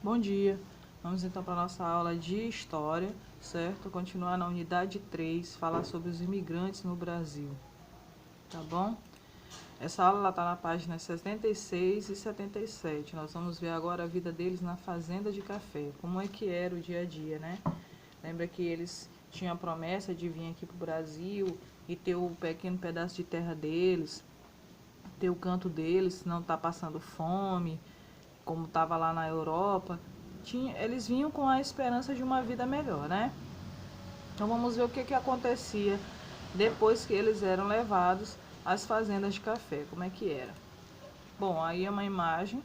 Bom dia, vamos então para a nossa aula de História, certo? Continuar na unidade 3, falar sobre os imigrantes no Brasil, tá bom? Essa aula está na página 76 e 77, nós vamos ver agora a vida deles na fazenda de café, como é que era o dia a dia, né? Lembra que eles tinham a promessa de vir aqui para o Brasil e ter o pequeno pedaço de terra deles, ter o canto deles, não estar passando fome, como estava lá na Europa. Eles vinham com a esperança de uma vida melhor, né? Então vamos ver o que acontecia depois que eles eram levados às fazendas de café, como é que era. Bom, aí é uma imagem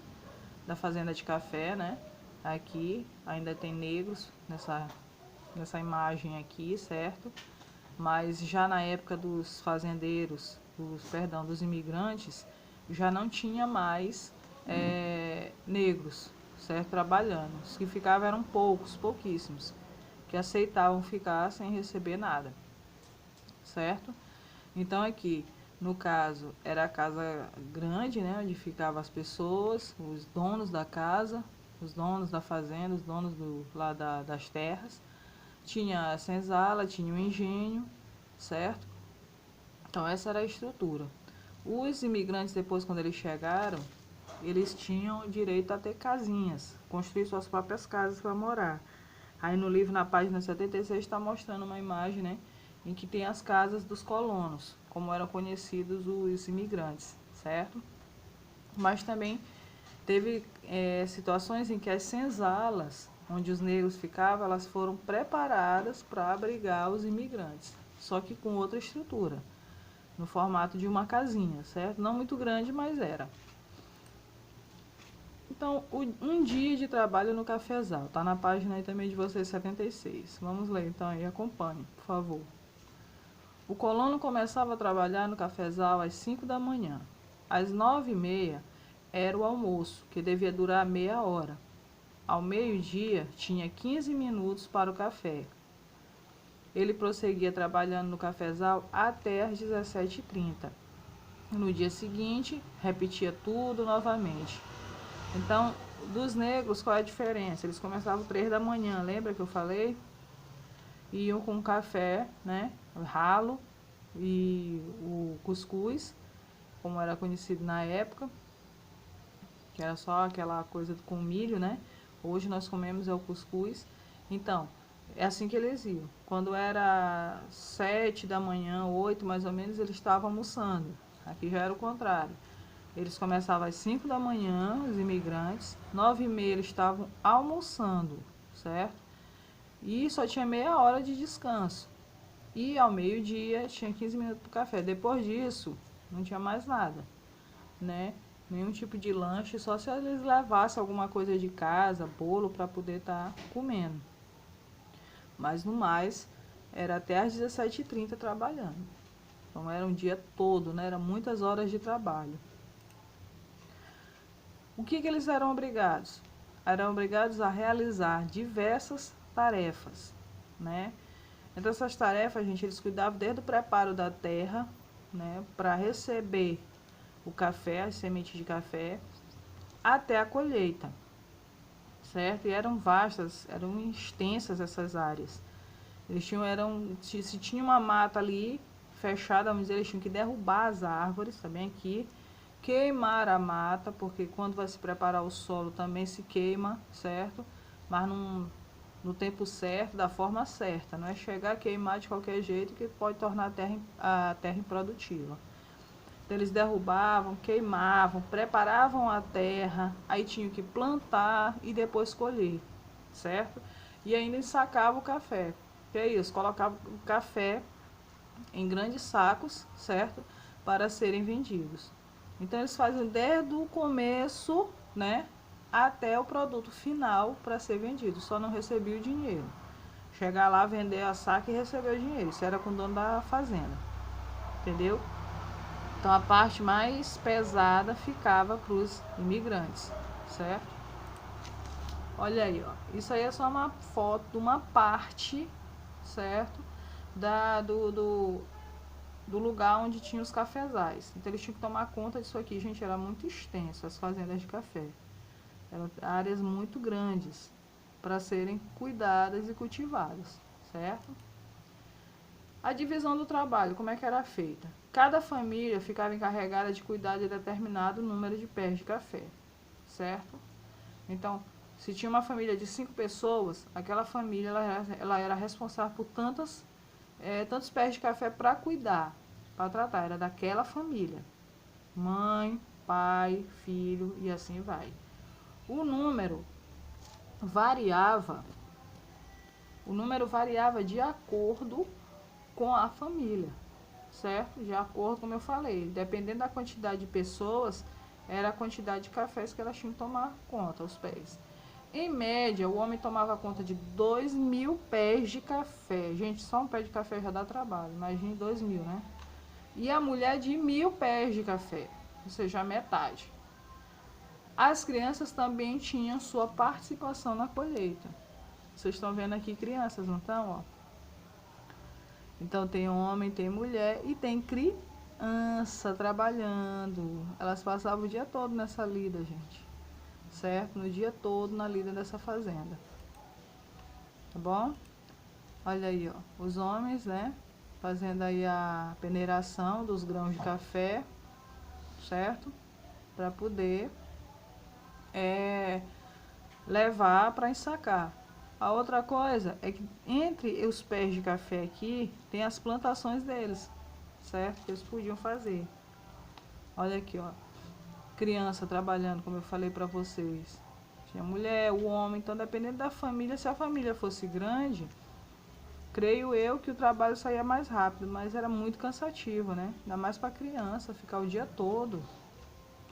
da fazenda de café, né? Aqui ainda tem negros nessa imagem aqui, certo? Mas já na época dos fazendeiros, dos imigrantes, já não tinha mais negros, certo? Trabalhando. Os que ficavam eram pouquíssimos, que aceitavam ficar sem receber nada, certo? Então aqui, no caso, era a casa grande, né? Onde ficavam as pessoas, os donos da casa, os donos da fazenda, os donos das terras. Tinha a senzala, tinha o engenho, certo? Então essa era a estrutura. Os imigrantes, depois, quando eles chegaram, eles tinham direito a ter casinhas, construir suas próprias casas para morar. Aí no livro, na página 76, está mostrando uma imagem, né, em que tem as casas dos colonos, como eram conhecidos os imigrantes, certo? Mas também teve situações em que as senzalas, onde os negros ficavam, elas foram preparadas para abrigar os imigrantes, só que com outra estrutura, no formato de uma casinha, certo? Não muito grande, mas era. Então, um dia de trabalho no cafezal, tá na página aí também de vocês, 76. Vamos ler então aí, acompanhe, por favor. O colono começava a trabalhar no cafezal às 5 da manhã. Às 9h30 era o almoço, que devia durar meia hora. Ao meio-dia, tinha 15 minutos para o café. Ele prosseguia trabalhando no cafezal até às 17h30. No dia seguinte, repetia tudo novamente. Então, dos negros, qual é a diferença? Eles começavam 3 da manhã, lembra que eu falei? Iam com café, né? Ralo e o cuscuz, como era conhecido na época, que era só aquela coisa com milho, né? Hoje nós comemos é o cuscuz. Então, é assim que eles iam. Quando era 7 da manhã, 8 mais ou menos, eles estavam almoçando. Aqui já era o contrário. Eles começavam às 5 da manhã, os imigrantes, 9h30 eles estavam almoçando, certo? E só tinha meia hora de descanso. E ao meio-dia tinha 15 minutos para o café. Depois disso, não tinha mais nada, né? Nenhum tipo de lanche, só se eles levassem alguma coisa de casa, bolo, para poder estar comendo. Mas no mais, era até às 17h30 trabalhando. Então era um dia todo, né? Era muitas horas de trabalho. O que eles eram obrigados? Eram obrigados a realizar diversas tarefas, né? Entre essas tarefas, gente, eles cuidavam desde o preparo da terra, né, para receber o café, as sementes de café, até a colheita, certo? E eram vastas, eram extensas essas áreas. Se tinha uma mata ali fechada, vamos dizer, eles tinham que derrubar as árvores, também aqui, queimar a mata, porque quando vai se preparar o solo também se queima, certo? Mas no tempo certo, da forma certa, não é chegar a queimar de qualquer jeito que pode tornar a terra improdutiva. Então, eles derrubavam, queimavam, preparavam a terra, aí tinham que plantar e depois colher, certo? E ainda ensacavam o café, que é isso, colocavam o café em grandes sacos, certo? Para serem vendidos. Então eles fazem desde o começo, né, até o produto final para ser vendido. Só não recebia o dinheiro. Chegar lá, vender a saca e receber o dinheiro. Isso era com o dono da fazenda. Entendeu? Então a parte mais pesada ficava para os imigrantes, certo? Olha aí, ó. Isso aí é só uma foto de uma parte, certo? Do lugar onde tinha os cafezais. Então eles tinham que tomar conta disso aqui, gente, era muito extenso, as fazendas de café. Eram áreas muito grandes para serem cuidadas e cultivadas, certo? A divisão do trabalho, como é que era feita? Cada família ficava encarregada de cuidar de determinado número de pés de café, certo? Então, se tinha uma família de 5 pessoas, aquela família ela era responsável por tantos pés de café para cuidar, para tratar, era daquela família. Mãe, pai, filho e assim vai. O número variava de acordo com a família, certo? De acordo, como eu falei, dependendo da quantidade de pessoas, era a quantidade de cafés que elas tinham que tomar conta, os pés. Em média, o homem tomava conta de 2.000 pés de café. Gente, só um pé de café já dá trabalho, imagine 2.000, né? E a mulher de 1.000 pés de café, ou seja, a metade. As crianças também tinham sua participação na colheita. Vocês estão vendo aqui crianças, não estão? Ó. Então tem homem, tem mulher e tem criança trabalhando. Elas passavam o dia todo nessa lida, gente. Certo? No dia todo na lida dessa fazenda. Tá bom? Olha aí, ó. Os homens, né? Fazendo aí a peneiração dos grãos de café. Certo? Para poder levar para ensacar. A outra coisa é que entre os pés de café aqui tem as plantações deles, certo? Que eles podiam fazer. Olha aqui, ó. Criança trabalhando, como eu falei para vocês. Tinha mulher, o homem, então dependendo da família, se a família fosse grande, creio eu que o trabalho saía mais rápido, mas era muito cansativo, né? Ainda mais para criança, ficar o dia todo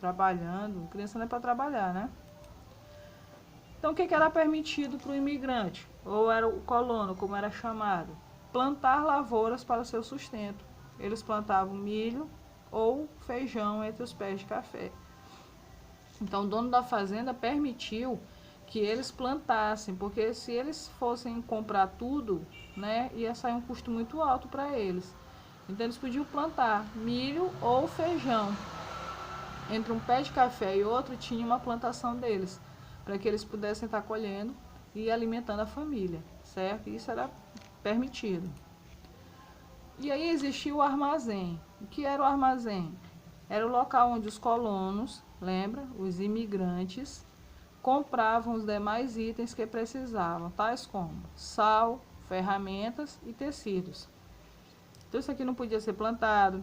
trabalhando. Criança não é para trabalhar, né? Então, o que era permitido para o imigrante, ou era o colono, como era chamado? Plantar lavouras para o seu sustento. Eles plantavam milho ou feijão entre os pés de café. Então, o dono da fazenda permitiu que eles plantassem, porque se eles fossem comprar tudo, né, ia sair um custo muito alto para eles. Então, eles podiam plantar milho ou feijão. Entre um pé de café e outro, tinha uma plantação deles, para que eles pudessem estar colhendo e alimentando a família, certo? Isso era permitido. E aí existia o armazém. O que era o armazém? Era o local onde os colonos, lembra? Os imigrantes, compravam os demais itens que precisavam, tais como sal, ferramentas e tecidos. Então isso aqui não podia ser plantado,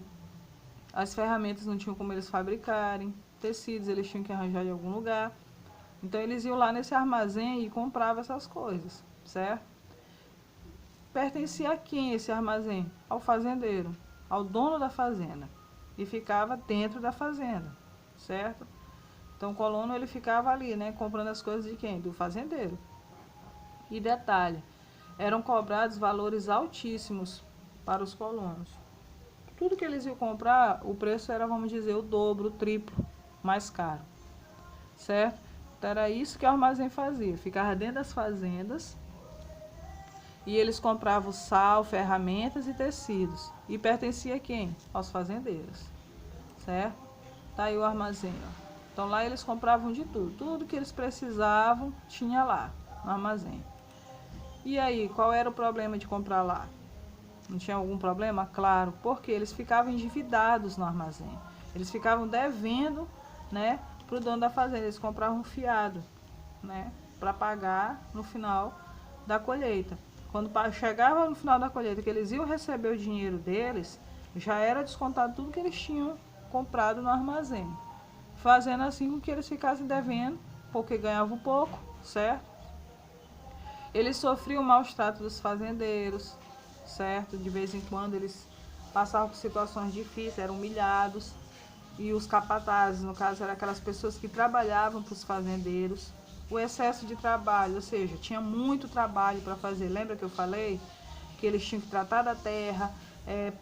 as ferramentas não tinham como eles fabricarem, tecidos eles tinham que arranjar de algum lugar. Então eles iam lá nesse armazém e compravam essas coisas, certo? Pertencia a quem esse armazém? Ao fazendeiro, ao dono da fazenda. E ficava dentro da fazenda, certo? Então o colono ele ficava ali, né, comprando as coisas de quem? Do fazendeiro. E detalhe, eram cobrados valores altíssimos para os colonos. Tudo que eles iam comprar, o preço era, vamos dizer, o dobro, o triplo, mais caro, certo? Então era isso que o armazém fazia, ficava dentro das fazendas e eles compravam sal, ferramentas e tecidos. E pertencia a quem? Aos fazendeiros, certo? Tá aí o armazém, ó. Então lá eles compravam de tudo, tudo que eles precisavam tinha lá no armazém. E aí, qual era o problema de comprar lá? Não tinha algum problema? Claro, porque eles ficavam endividados no armazém. Eles ficavam devendo, né, para o dono da fazenda. Eles compravam fiado, né, para pagar no final da colheita. Quando chegava no final da colheita, que eles iam receber o dinheiro deles, já era descontado tudo que eles tinham comprado no armazém. Fazendo assim com que eles ficassem devendo, porque ganhavam pouco, certo? Eles sofriam o maus tratos dos fazendeiros, certo? De vez em quando eles passavam por situações difíceis, eram humilhados. E os capatazes, no caso, eram aquelas pessoas que trabalhavam para os fazendeiros. O excesso de trabalho, ou seja, tinha muito trabalho para fazer. Lembra que eu falei que eles tinham que tratar da terra,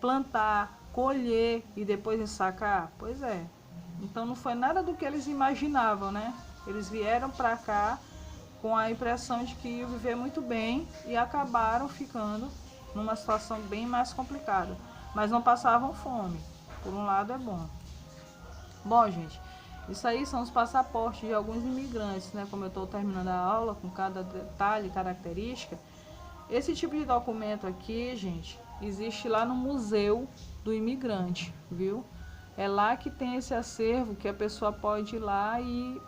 plantar, colher e depois ensacar? Pois é. Então não foi nada do que eles imaginavam, né? Eles vieram para cá com a impressão de que iam viver muito bem e acabaram ficando numa situação bem mais complicada. Mas não passavam fome. Por um lado é bom. Bom, gente, Isso aí são os passaportes de alguns imigrantes, né? Como eu estou terminando a aula com cada detalhe, característica. Esse tipo de documento aqui, gente, existe lá no Museu do Imigrante, viu? É lá que tem esse acervo que a pessoa pode ir lá e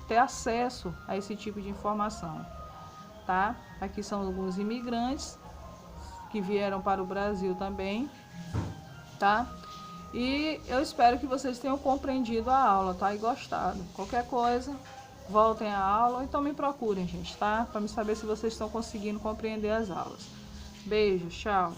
ter acesso a esse tipo de informação, tá? Aqui são alguns imigrantes que vieram para o Brasil também, tá? E eu espero que vocês tenham compreendido a aula, tá? E gostado. Qualquer coisa, voltem à aula ou então me procurem, gente, tá? Para me saber se vocês estão conseguindo compreender as aulas. Beijo, tchau!